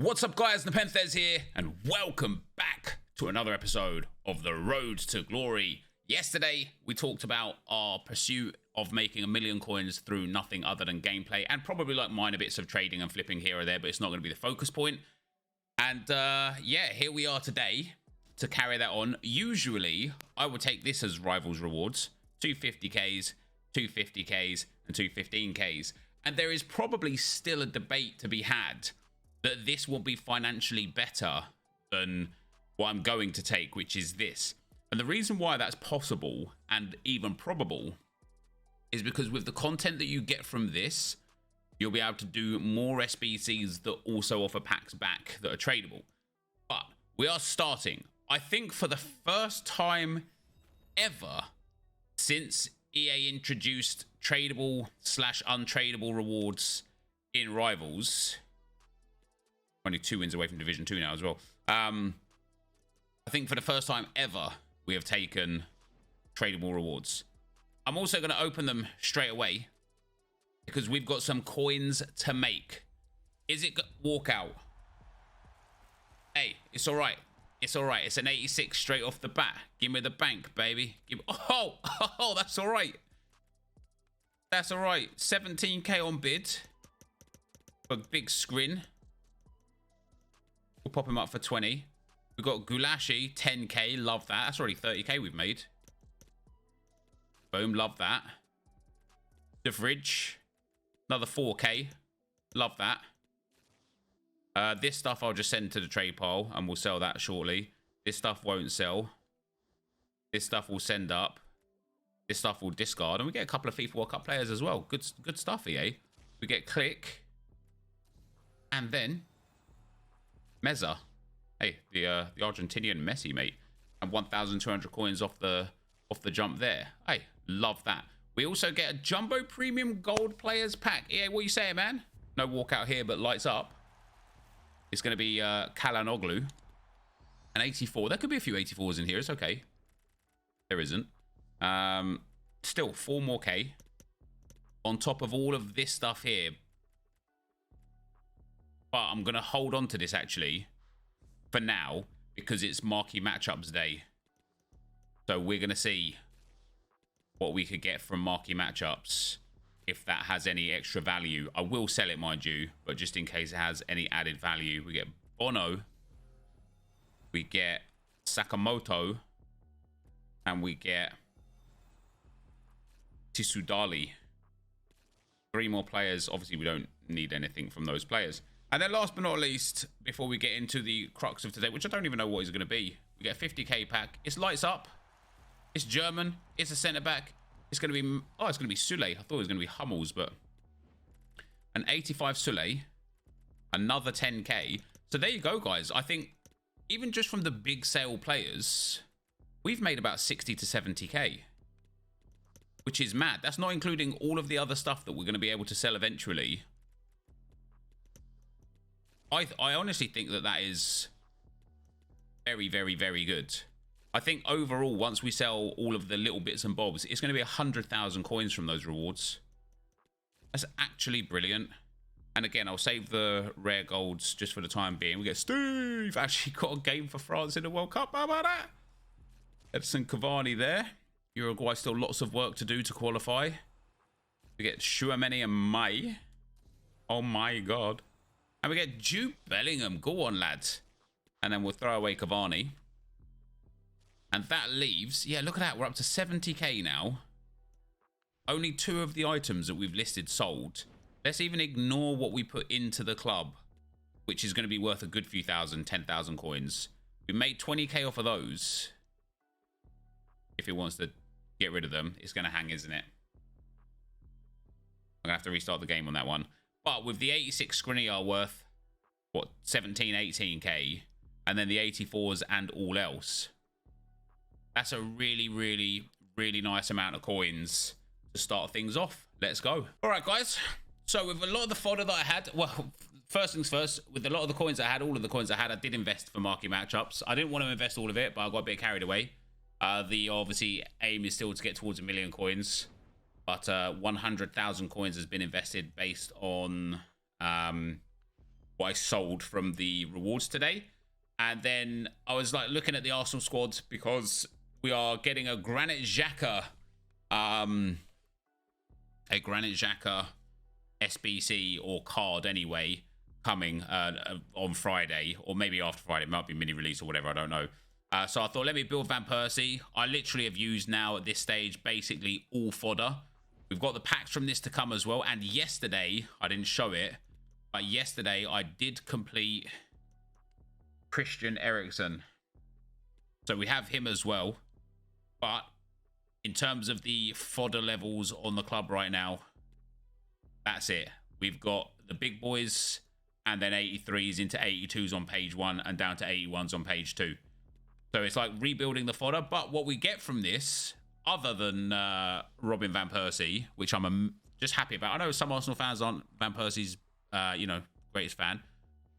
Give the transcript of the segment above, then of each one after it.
What's up guys, NepentheZ here, and welcome back to another episode of The Road to Glory. Yesterday, we talked about our pursuit of making 1 million coins through nothing other than gameplay, and probably like minor bits of trading and flipping here or there, but it's not going to be the focus point. And yeah, here we are today to carry that on. Usually, I would take this as rivals rewards, 250Ks, 250Ks, and 215Ks. And there is probably still a debate to be had that this will be financially better than what I'm going to take, which is this. And the reason why that's possible and even probable is because with the content that you get from this, you'll be able to do more SBCs that also offer packs back that are tradable. But we are starting, I think, for the first time ever since EA introduced tradable / untradable rewards in Rivals. Only 2 wins away from Division 2 now as well. I think for the first time ever, we have taken tradable rewards. I'm also going to open them straight away because we've got some coins to make. Is it walkout? Hey, it's all right. It's all right. It's an 86 straight off the bat. Give me the bank, baby. Oh, that's all right. That's all right. 17K on bid. A big screen. We'll pop him up for 20. We've got Gulashi, 10K. Love that. That's already 30K we've made. Boom. Love that. The fridge. Another 4K. Love that. This stuff I'll just send to the trade pile and we'll sell that shortly. This stuff won't sell. This stuff will send up. This stuff will discard. And we get a couple of FIFA World Cup players as well. Good stuff, EA. We get Click. And then Meza. Hey, the Argentinian Messi, mate. And 1,200 coins off the jump there. Hey, love that. We also get a Jumbo Premium Gold Players Pack. EA, what you saying, man? No walkout here, but lights up. It's going to be Kalanoglu. An 84. There could be a few 84s in here. It's okay. There isn't. Still, 4 more K. On top of all of this stuff here. But I'm going to hold on to this, actually, for now, because it's marquee matchups day. So we're going to see what we could get from marquee matchups. If that has any extra value, I will sell it, mind you, but just in case it has any added value, we get Bono, we get Sakamoto, and we get Tisudali. 3 more players. Obviously, we don't need anything from those players. And then last but not least, before we get into the crux of today, which I don't even know what is going to be, we get a 50K pack. It's lights up. It's German. It's a centre-back. It's going to be... Oh, it's going to be Sule. I thought it was going to be Hummels, but... An 85 Sule. Another 10K. So there you go, guys. I think even just from the big sale players, we've made about 60 to 70K. Which is mad. That's not including all of the other stuff that we're going to be able to sell eventually. I honestly think that that is very, very, very good. I think overall, once we sell all of the little bits and bobs, it's going to be 100,000 coins from those rewards. That's actually brilliant. And again, I'll save the rare golds just for the time being. We get Steve actually got a game for France in the World Cup. How about that? Edson Cavani there. Uruguay still lots of work to do to qualify. We get Chouameni and May. Oh my God. And we get Jude Bellingham. Go on, lads. And then we'll throw away Cavani. And that leaves... Yeah, look at that. We're up to 70K now. Only 2 of the items that we've listed sold. Let's even ignore what we put into the club, which is going to be worth a good few thousand, 10,000 coins. We made 20K off of those. If it wants to get rid of them, it's going to hang, isn't it? I'm going to have to restart the game on that one. But with the 86 Skriniar worth, what, 17, 18K, and then the 84s and all else, that's a really, really, really nice amount of coins to start things off. Let's go. All right, guys. So with a lot of the fodder that I had, well, first things first, with a lot of the coins I had, all of the coins I had, I did invest for marquee matchups. I didn't want to invest all of it, but I got a bit carried away. The obviously aim is still to get towards 1 million coins. But 100,000 coins has been invested based on what I sold from the rewards today. And then I was like looking at the Arsenal squad because we are getting a Granit Xhaka, SBC or card anyway, coming on Friday, or maybe after Friday. It might be mini release or whatever, I don't know. So I thought, let me build Van Persie. I literally have used now at this stage basically all fodder. We've got the packs from this to come as well. And yesterday, I didn't show it, but yesterday I did complete Christian Eriksen. So we have him as well. But in terms of the fodder levels on the club right now, that's it. We've got the big boys and then 83s into 82s on page 1 and down to 81s on page 2. So it's like rebuilding the fodder. But what we get from this, other than Robin Van Persie, which I'm just happy about. I know some Arsenal fans aren't Van Persie's, greatest fan.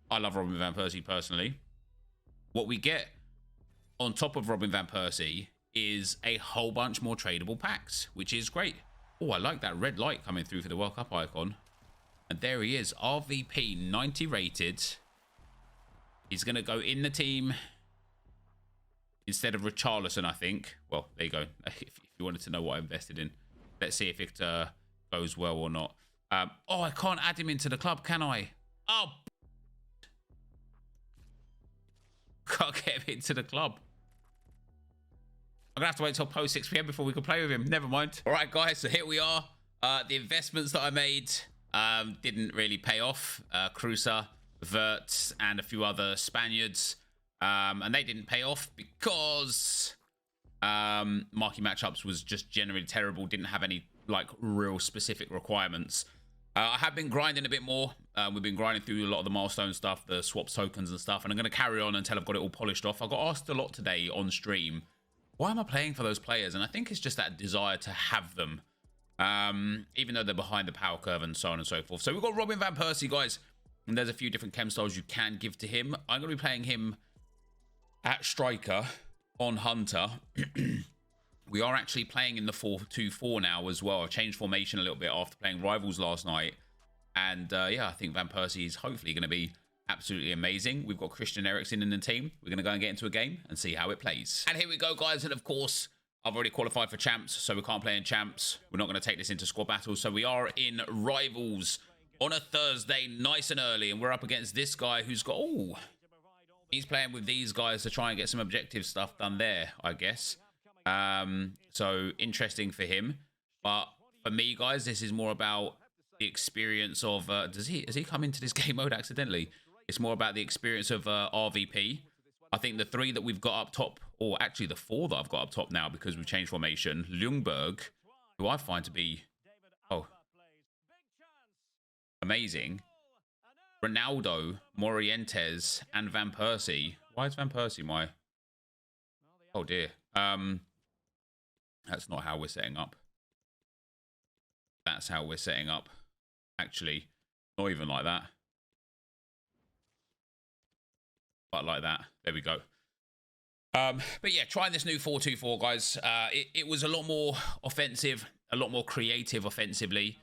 I love Robin Van Persie personally. What we get on top of Robin Van Persie is a whole bunch more tradable packs, which is great. Oh, I like that red light coming through for the World Cup icon. And there he is, RVP, 90 rated. He's going to go in the team instead of Richarlison, I think. Well, there you go. If you wanted to know what I invested in. Let's see if it goes well or not. Oh, I can't add him into the club, can I? Oh, can't get him into the club. I'm gonna have to wait till post 6 p.m. before we can play with him. Never mind. All right, guys, so here we are. The investments that I made didn't really pay off. Cruza, Vert, and a few other Spaniards. And they didn't pay off because marquee matchups was just generally terrible. Didn't have any like real specific requirements. I have been grinding a bit more. We've been grinding through a lot of the milestone stuff, the swaps tokens and stuff, and I'm going to carry on until I've got it all polished off. I got asked a lot today on stream, why am I playing for those players? And I think it's just that desire to have them, even though they're behind the power curve and so on and so forth. So we've got Robin Van Persie, guys, and there's a few different chem styles you can give to him. I'm going to be playing him at striker on Hunter. We are actually playing in the 4-2-4 now as well. I changed formation a little bit after playing Rivals last night. And yeah, I think Van Persie is hopefully going to be absolutely amazing. We've got Christian Eriksen in the team. We're going to go and get into a game and see how it plays. And here we go, guys. And of course, I've already qualified for champs, so we can't play in champs. We're not going to take this into squad battles. So we are in Rivals on a Thursday, nice and early. And we're up against this guy who's got... Oh, he's playing with these guys to try and get some objective stuff done there, I guess. So interesting for him. But for me, guys, this is more about the experience of... has he come into this game mode accidentally? It's more about the experience of RVP. I think the 3 that we've got up top, or actually the 4 that I've got up top now because we've changed formation. Ljungberg, who I find to be... Oh. Amazing. Ronaldo, Morientes, and Van Persie. Why is Van Persie my... Oh, dear. That's not how we're setting up. That's how we're setting up. Actually, not even like that. But like that. There we go. But yeah, trying this new 4-2-4, guys. It was a lot more offensive, a lot more creative offensively.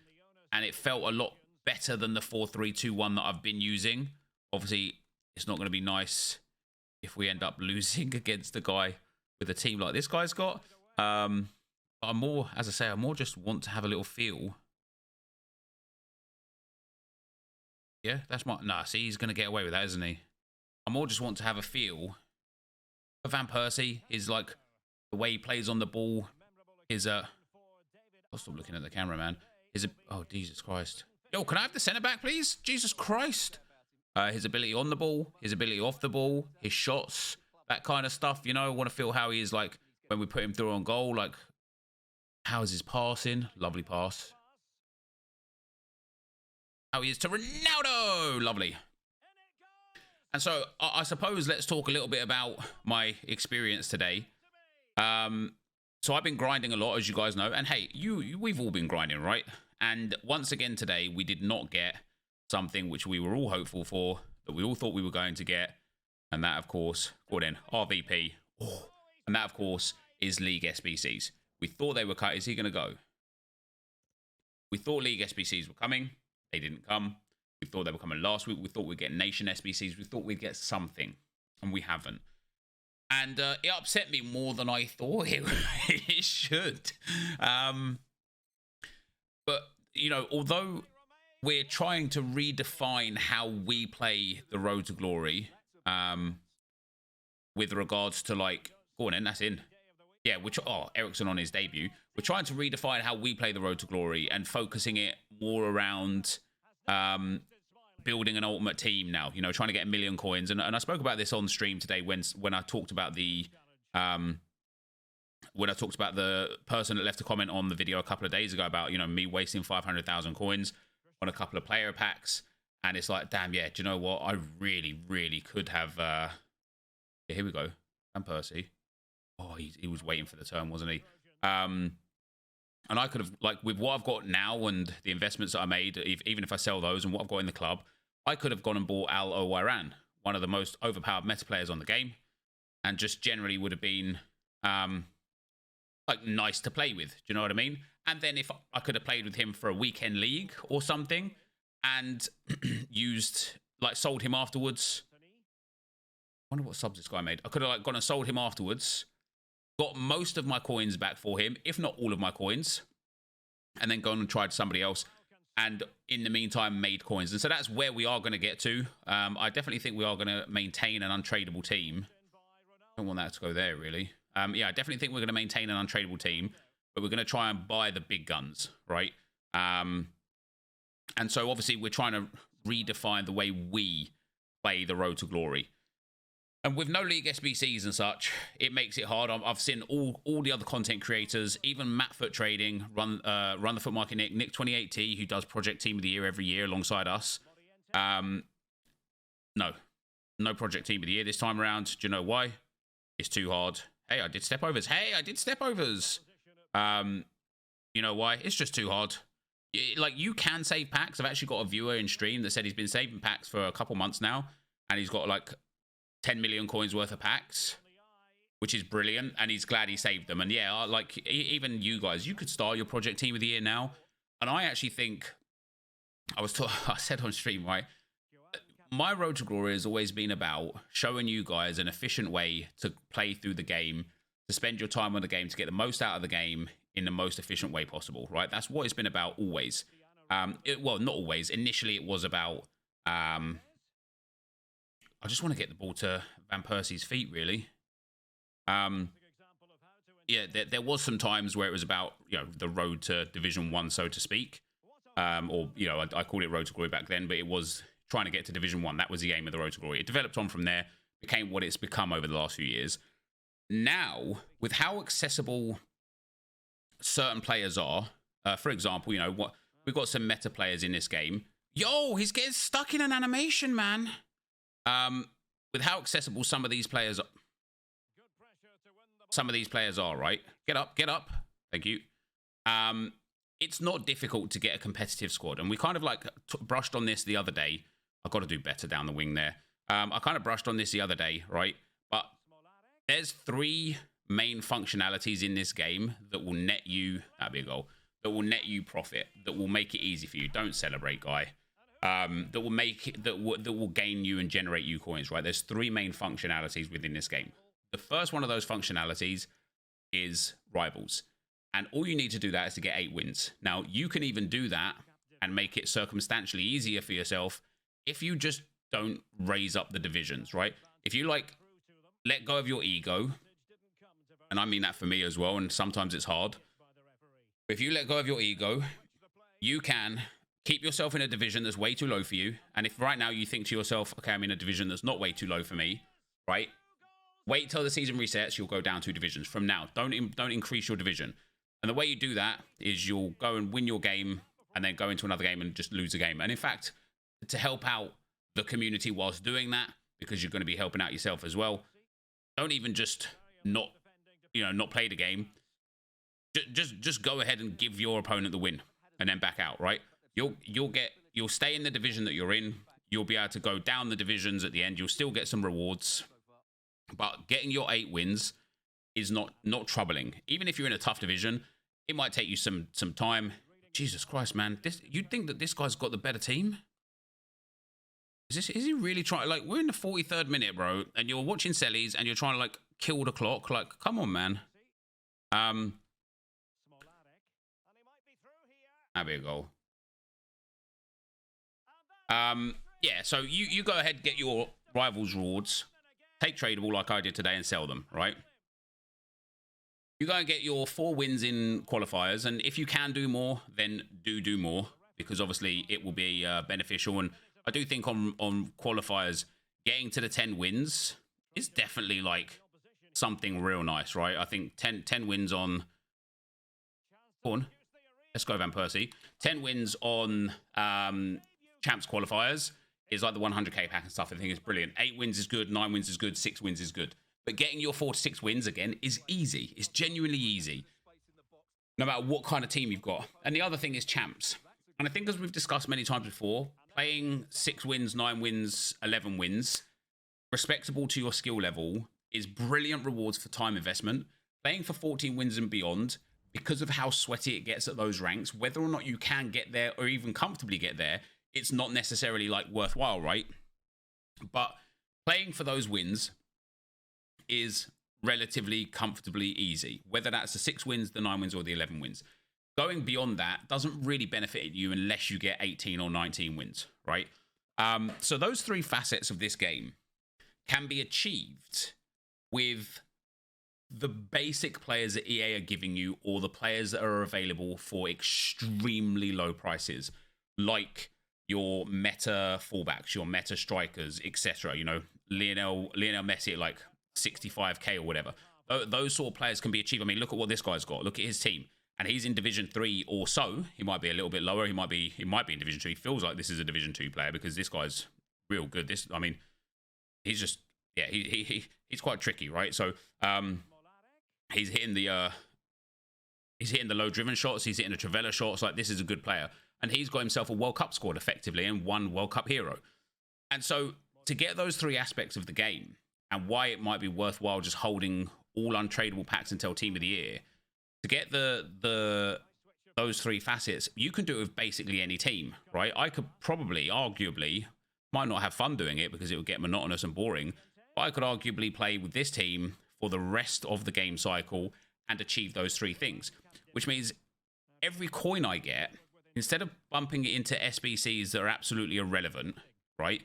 And it felt a lot better than the 4-3-2-1 that I've been using. Obviously, it's not going to be nice if we end up losing against a guy with a team like this guy's got. I'm more, as I say, I more just want to have a little feel. Yeah, that's my... Nah, see, he's going to get away with that, isn't he? I more just want to have a feel. For Van Persie is like the way he plays on the ball. His I'll stop looking at the camera, man. Oh, Jesus Christ. Yo, can I have the centre back, please? Jesus Christ. His ability on the ball, his ability off the ball, his shots, that kind of stuff. You know, I want to feel how he is like when we put him through on goal. Like, how is his passing? Lovely pass. How he is to Ronaldo. Lovely. And so I suppose let's talk a little bit about my experience today. So I've been grinding a lot, as you guys know. And hey, we've all been grinding, right? And once again today, we did not get something which we were all hopeful for, that we all thought we were going to get. And that, of course, called in RVP. Oh, and that, of course, is League SBCs. We thought they were cut. Is he going to go? We thought League SBCs were coming. They didn't come. We thought they were coming last week. We thought we'd get nation SBCs. We thought we'd get something, and we haven't. And it upset me more than I thought it should. But, you know, although we're trying to redefine how we play the Road to Glory, with regards to, like, go on in, that's in. Yeah, Ericsson on his debut. We're trying to redefine how we play the Road to Glory and focusing it more around building an ultimate team now, you know, trying to get 1 million coins. And I spoke about this on stream today when I talked about the person that left a comment on the video a couple of days ago about, you know, me wasting 500,000 coins on a couple of player packs. And it's like, damn, yeah, do you know what? I really, really could have... yeah, here we go. And Persie. Oh, he was waiting for the turn, wasn't he? And I could have, like, with what I've got now and the investments that I made, even if I sell those and what I've got in the club, I could have gone and bought Al Iran, one of the most overpowered meta players on the game, and just generally would have been, like, nice to play with. Do you know what I mean? And then if I could have played with him for a weekend league or something and sold him afterwards. I wonder what subs this guy made. I could have, like, gone and sold him afterwards, got most of my coins back for him, if not all of my coins, and then gone and tried somebody else, and in the meantime made coins. And so that's where we are going to get to. I definitely think we are going to maintain an untradeable team. I don't want that to go there, really. Yeah, I definitely think we're going to maintain an untradeable team, but we're going to try and buy the big guns, right? And so obviously we're trying to redefine the way we play the Road to Glory. And with no league SBCs and such, it makes it hard. I've seen all the other content creators, even FUT Trading, run the FUT Market Nick 28T, who does Project Team of the Year every year alongside us. No Project Team of the Year this time around. Do you know why? It's too hard. Hey, I did step overs. You know why? It's just too hard. Like, you can save packs. I've actually got a viewer in stream that said he's been saving packs for a couple months now, and he's got like 10 million coins worth of packs, which is brilliant, and he's glad he saved them. And yeah, like, even you guys, you could start your Project Team of the Year now. And I actually think, I said on stream, right, my Road to Glory has always been about showing you guys an efficient way to play through the game, to spend your time on the game, to get the most out of the game in the most efficient way possible, right? That's what it's been about always. Well, not always. Initially, it was about... I just want to get the ball to Van Persie's feet, really. Yeah, there was some times where it was about, you know, the road to Division 1, so to speak. Or, you know, I called it Road to Glory back then, but it was trying to get to Division 1. That was the aim of the Road to Glory. It developed on from there, became what it's become over the last few years. Now, with how accessible certain players are, for example, you know, we've got some meta players in this game. Yo, he's getting stuck in an animation, man. With how accessible some of these players are, right? Get up. Thank you. It's not difficult to get a competitive squad, and we kind of like brushed on this the other day. I've got to do better down the wing there. I kind of brushed on this the other day, right? But there's 3 main functionalities in this game that will net you, that'd be a goal, that will net you profit, that will make it easy for you. Don't celebrate, guy. That will gain you and generate you coins, right? There's 3 main functionalities within this game. The first one of those functionalities is rivals. And all you need to do that is to get 8 wins. Now, you can even do that and make it circumstantially easier for yourself if you just don't raise up the divisions, right? If you, like, let go of your ego, and I mean that for me as well, and sometimes it's hard. If you let go of your ego, you can keep yourself in a division that's way too low for you. And if right now you think to yourself, okay, I'm in a division that's not way too low for me, right? Wait till the season resets, you'll go down 2 divisions. From now, don't increase your division. And the way you do that is you'll go and win your game and then go into another game and just lose a game. And in fact, to help out the community whilst doing that, because you're going to be helping out yourself as well, don't even just not play the game. Just go ahead and give your opponent the win and then back out, right? You'll stay in the division that you're in. You'll be able to go down the divisions at the end. You'll still get some rewards, but getting your 8 wins is not troubling. Even if you're in a tough division, it might take you some time. Jesus Christ, man! You'd think that this guy's got the better team. Is he really trying? Like, we're in the 43rd minute, bro, and you're watching Sellies and you're trying to like kill the clock. Like, come on, man. That'd be a goal. Yeah, so you go ahead, get your rivals rewards, take tradable like I did today and sell them, right? You go and get your 4 wins in qualifiers, and if you can do more, then do more, because obviously it will be beneficial. And I do think on qualifiers, getting to the 10 wins is definitely like something real nice, right? I think 10 wins on... Go on. Let's go, Persie. 10 wins on champs qualifiers is like the 100k pack and stuff. I think it's brilliant. 8 wins is good, 9 wins is good, 6 wins is good. But getting your 4 to 6 wins again is easy. It's genuinely easy, no matter what kind of team you've got. And the other thing is champs. And I think, as we've discussed many times before, playing 6 wins, 9 wins, 11 wins, respectable to your skill level, is brilliant rewards for time investment. Playing for 14 wins and beyond, because of how sweaty it gets at those ranks, whether or not you can get there or even comfortably get there, it's not necessarily like worthwhile, right? But playing for those wins is relatively comfortably easy, whether that's the 6 wins, the 9 wins, or the 11 wins. Going beyond that doesn't really benefit you unless you get 18 or 19 wins, right? So those 3 facets of this game can be achieved with the basic players that EA are giving you, or the players that are available for extremely low prices, like your meta fullbacks, your meta strikers, etc. You know, Lionel Messi at like 65k or whatever. Those sort of players can be achieved. I mean, look at what this guy's got. Look at his team, and he's in Division 3 or so. He might be a little bit lower. He might be in Division 2. He feels like this is a Division 2 player because this guy's real good. I mean, he's just, yeah, he's quite tricky, right? So he's hitting the low driven shots. He's hitting the Travella shots. Like, this is a good player, and he's got himself a World Cup squad effectively and 1 World Cup hero. And so to get those 3 aspects of the game, and why it might be worthwhile just holding all untradeable packs until Team of the Year, to get those 3 facets, you can do it with basically any team, right? I could probably, arguably, might not have fun doing it because it would get monotonous and boring, but I could arguably play with this team for the rest of the game cycle and achieve those 3 things, which means every coin I get, instead of bumping it into SBCs that are absolutely irrelevant, right?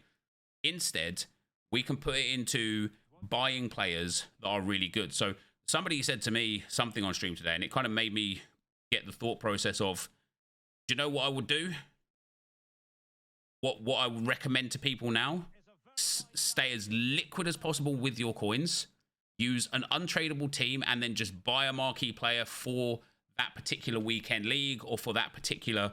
Instead, we can put it into buying players that are really good. So somebody said to me something on stream today, and it kind of made me get the thought process of, do you know what I would do? What I would recommend to people now? Stay as liquid as possible with your coins. Use an untradeable team, and then just buy a marquee player for that particular weekend league, or for that particular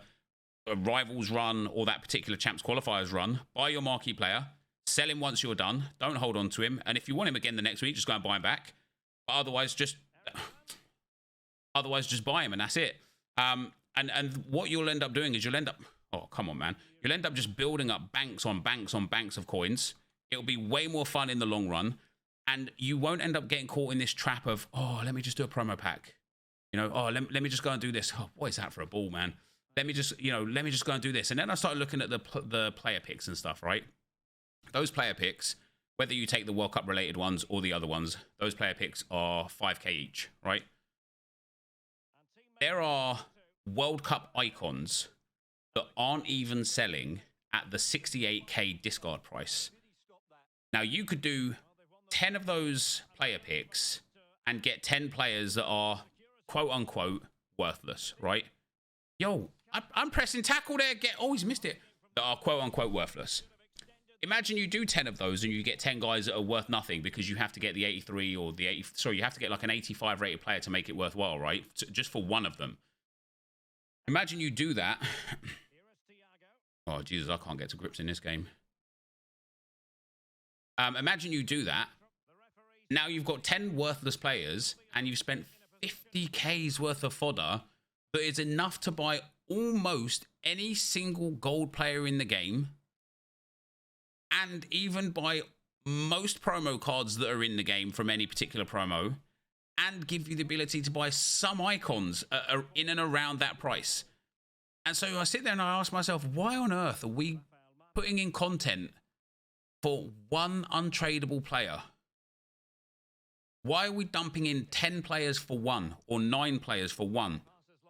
rivals run, or that particular champs qualifiers run. Buy your marquee player. Sell him once you're done. Don't hold on to him. And if you want him again the next week, just go and buy him back. But otherwise just buy him, and that's it. And what you'll end up doing is you'll end up... Oh, come on, man. You'll end up just building up banks on banks on banks of coins. It'll be way more fun in the long run. And you won't end up getting caught in this trap of, oh, let me just do a promo pack. You know, oh, let me just go and do this. Oh, what is that for a ball, man? Let me just go and do this. And then I started looking at the player picks and stuff, right? Those player picks, whether you take the World Cup related ones or the other ones, those player picks are 5k each, right? There are World Cup icons that aren't even selling at the 68k discard price. Now, you could do 10 of those player picks and get 10 players that are quote unquote worthless, right? Yo, I'm pressing tackle there. He's missed it. That are quote unquote worthless. Imagine you do 10 of those and you get 10 guys that are worth nothing because you have to get the 83 or the 80. Sorry, you have to get like an 85 rated player to make it worthwhile, right? Just for one of them. Imagine you do that. Oh, Jesus, I can't get to grips in this game. Imagine you do that. Now you've got 10 worthless players and you've spent 50k's worth of fodder that is enough to buy almost any single gold player in the game, and even buy most promo cards that are in the game from any particular promo, and give you the ability to buy some icons in and around that price. And so I sit there and I ask myself, why on earth are we putting in content for one untradeable player. Why are we dumping in 10 players for one or 9 players for one?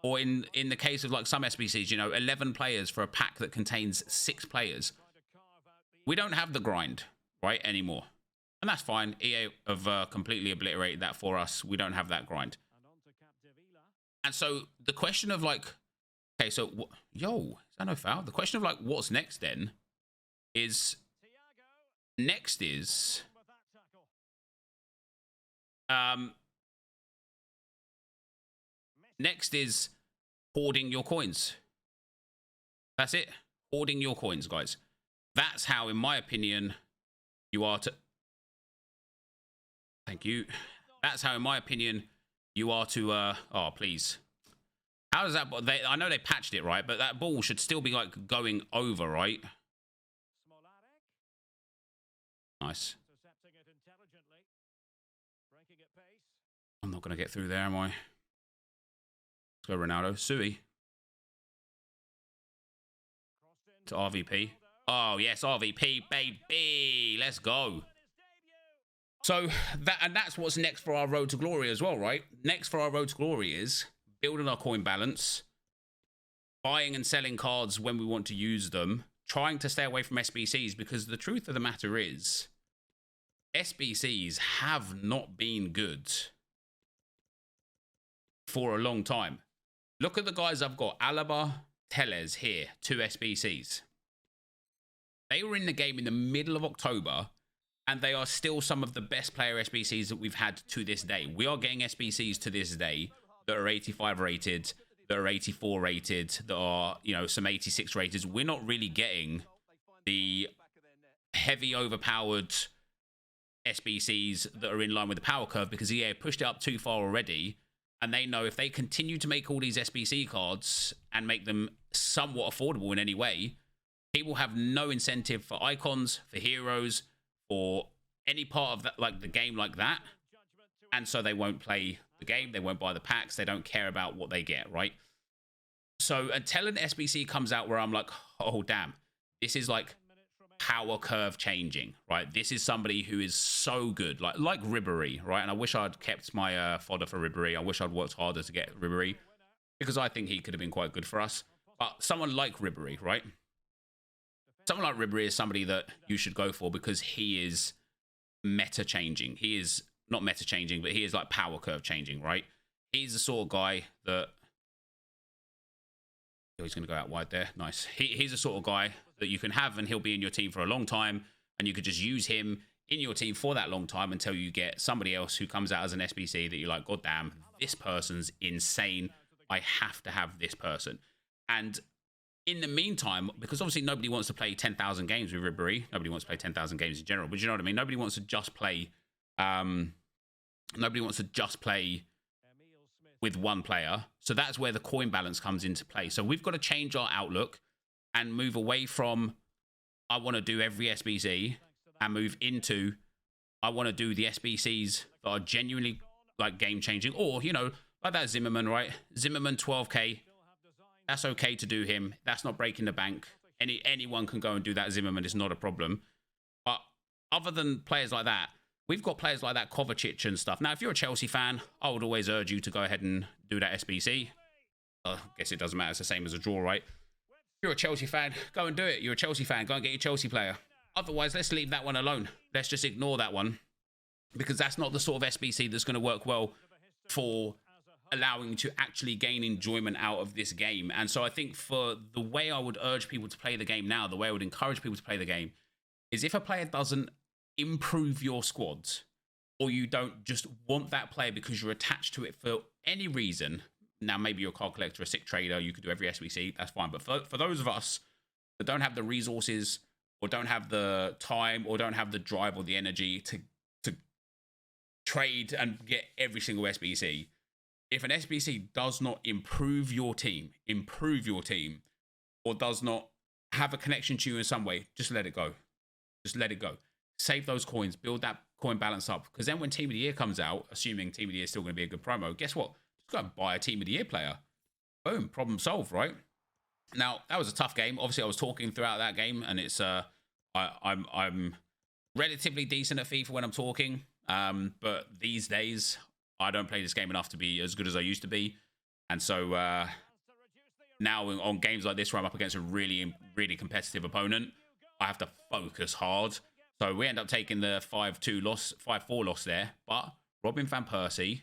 Or in the case of like some SBCs, you know, 11 players for a pack that contains 6 players. We don't have the grind, right, anymore. And that's fine. EA have completely obliterated that for us. We don't have that grind. And so the question of like, okay, so, yo, is that no foul? The question of like, what's next then is, next is, hoarding your coins. That's it. Hoarding your coins, guys. That's how, in my opinion, you are to... Thank you. That's how, in my opinion, you are to... Oh, please. How does that... I know they patched it, right? But that ball should still be, like, going over, right? Nice. I'm not going to get through there, am I? Let's go, Ronaldo. Sui. To RVP. Oh, yes, RVP, baby. Let's go. So, that's what's next for our road to glory as well, right? Next for our road to glory is building our coin balance, buying and selling cards when we want to use them, trying to stay away from SBCs, because the truth of the matter is, SBCs have not been good for a long time. Look at the guys I've got. Alaba, Tellez here, 2 SBCs. They were in the game in the middle of October, and they are still some of the best player SBCs that we've had to this day. We are getting SBCs to this day that are 85 rated, that are 84 rated, that are, you know, some 86 rated. We're not really getting the heavy overpowered SBCs that are in line with the power curve, because EA pushed it up too far already. And they know if they continue to make all these SBC cards and make them somewhat affordable in any way, people have no incentive for icons, for heroes, or any part of that, like the game like that. And so they won't play the game. They won't buy the packs. They don't care about what they get, right? So until an SBC comes out where I'm like, oh, damn, this is like power curve changing, right? This is somebody who is so good, like Ribery, right? And I wish I'd kept my fodder for Ribery. I wish I'd worked harder to get Ribery, because I think he could have been quite good for us. But someone like Ribery, right? Someone like Ribery is somebody that you should go for, because he is meta changing. He is not meta changing, but he is like power curve changing, right? He's the sort of guy that... Oh, he's going to go out wide there. Nice. He's the sort of guy that you can have, and he'll be in your team for a long time, and you could just use him in your team for that long time until you get somebody else who comes out as an SBC that you're like, God damn, this person's insane. I have to have this person. And in the meantime, because obviously nobody wants to play 10,000 games with Ribery. Nobody wants to play 10,000 games in general, but you know what I mean? Nobody wants to just play... nobody wants to just play with one player. So that's where the coin balance comes into play. So we've got to change our outlook and move away from, I want to do every SBC, and move into, I want to do the SBCs that are genuinely like game changing, or, you know, like that Zimmerman, right? Zimmerman 12k. That's okay to do him. That's not breaking the bank. Anyone can go and do that Zimmerman. It's not a problem. But other than players like that, we've got players like that, Kovacic and stuff. Now, if you're a Chelsea fan, I would always urge you to go ahead and do that SBC. I guess it doesn't matter. It's the same as a draw, right? If you're a Chelsea fan, go and do it. You're a Chelsea fan, go and get your Chelsea player. Otherwise, let's leave that one alone. Let's just ignore that one, because that's not the sort of SBC that's going to work well for allowing you to actually gain enjoyment out of this game. And so I think for the way I would urge people to play the game now, the way I would encourage people to play the game, is if a player doesn't improve your squads, or you don't just want that player because you're attached to it for any reason. Now, maybe you're a card collector, a sick trader, you could do every SBC, that's fine. But for those of us that don't have the resources, or don't have the time, or don't have the drive or the energy to trade and get every single SBC, if an SBC does not improve your team, or does not have a connection to you in some way, just let it go. Just let it go. Save those coins, build that coin balance up. Because then when Team of the Year comes out, assuming Team of the Year is still going to be a good promo, guess what? Just go and buy a Team of the Year player. Boom, problem solved, right? Now, that was a tough game. Obviously, I was talking throughout that game, and it's I'm relatively decent at FIFA when I'm talking. But these days, I don't play this game enough to be as good as I used to be. And so now on games like this where I'm up against a really, really competitive opponent, I have to focus hard. So we end up taking the 5-2 loss, 5-4 loss there. But Robin van Persie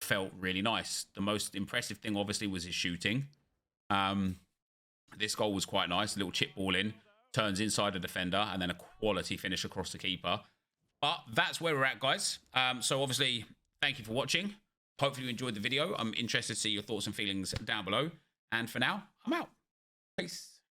felt really nice. The most impressive thing, obviously, was his shooting. This goal was quite nice. A little chip ball in, turns inside a defender, and then a quality finish across the keeper. But that's where we're at, guys. So obviously, thank you for watching. Hopefully you enjoyed the video. I'm interested to see your thoughts and feelings down below. And for now, I'm out. Peace.